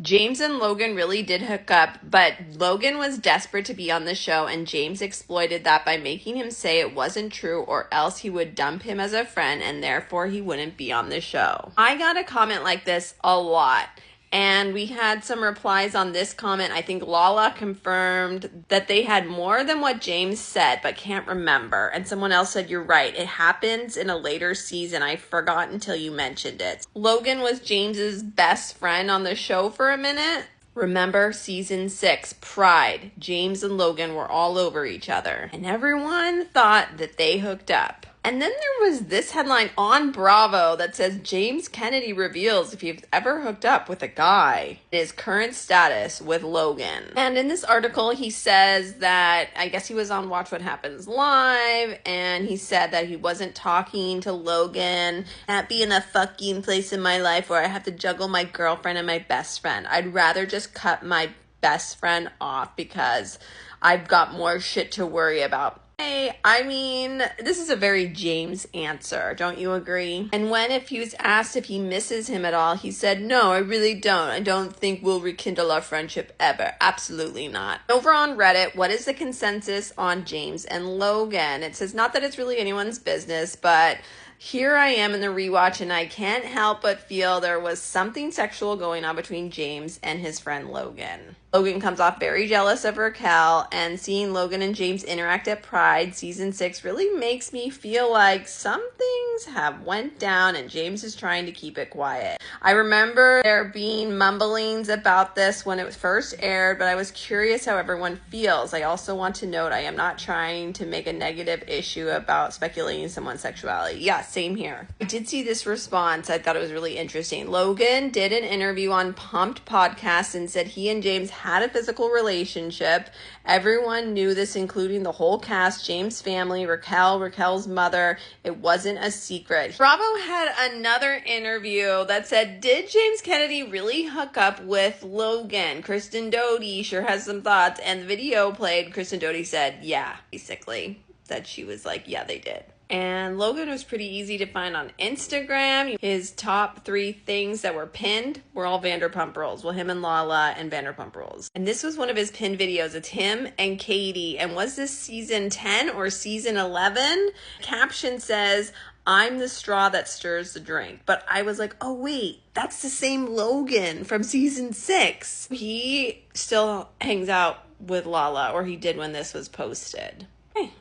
James and Logan really did hook up, but Logan was desperate to be on the show, and James exploited that by making him say it wasn't true, or else he would dump him as a friend, and therefore he wouldn't be on the show. I got a comment like this a lot. And we had some replies on this comment. I think Lala confirmed that they had more than what James said, but can't remember. And someone else said, you're right, it happens in a later season. I forgot until you mentioned it. Logan was James's best friend on the show for a minute. Remember season 6, Pride. James and Logan were all over each other. And everyone thought that they hooked up. And then there was this headline on Bravo that says James Kennedy reveals if he's ever hooked up with a guy, his current status with Logan. And in this article, he says that I guess he was on Watch What Happens Live, and he said that he wasn't talking to Logan. Can't be in a fucking place in my life where I have to juggle my girlfriend and my best friend. I'd rather just cut my best friend off because I've got more shit to worry about. I mean, this is a very James answer, don't you agree? And if he was asked if he misses him at all, he said, no, I really don't. I don't think we'll rekindle our friendship ever. Absolutely not. Over on Reddit, what is the consensus on James and Logan? It says, not that it's really anyone's business, but here I am in the rewatch, and I can't help but feel there was something sexual going on between James and his friend Logan. Logan comes off very jealous of Raquel, and seeing Logan and James interact at Pride season 6 really makes me feel like some things have went down and James is trying to keep it quiet. I remember there being mumblings about this when it was first aired, but I was curious how everyone feels. I also want to note I am not trying to make a negative issue about speculating someone's sexuality. Yeah, same here. I did see this response. I thought it was really interesting. Logan did an interview on Pumped Podcast and said he and James had a physical relationship. Everyone knew this, including the whole cast, James' family, Raquel's mother. It wasn't a secret. Bravo had another interview that said, did James Kennedy really hook up with Logan? Kristen Doty sure has some thoughts. And the video played, Kristen Doty said, yeah, basically. That she was like, yeah, they did. And Logan was pretty easy to find on Instagram. His top 3 things that were pinned were all Vanderpump Rules. Well, him and Lala and Vanderpump Rules. And this was one of his pinned videos. It's him and Katie. And was this season 10 or season 11? Caption says, I'm the straw that stirs the drink. But I was like, oh wait, that's the same Logan from season 6. He still hangs out with Lala, or he did when this was posted. Hey,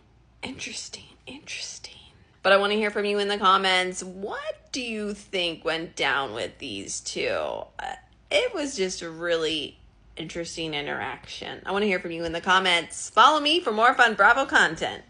interesting. But I want to hear from you in the comments. What do you think went down with these two? It was just a really interesting interaction. I want to hear from you in the comments. Follow me for more fun Bravo content.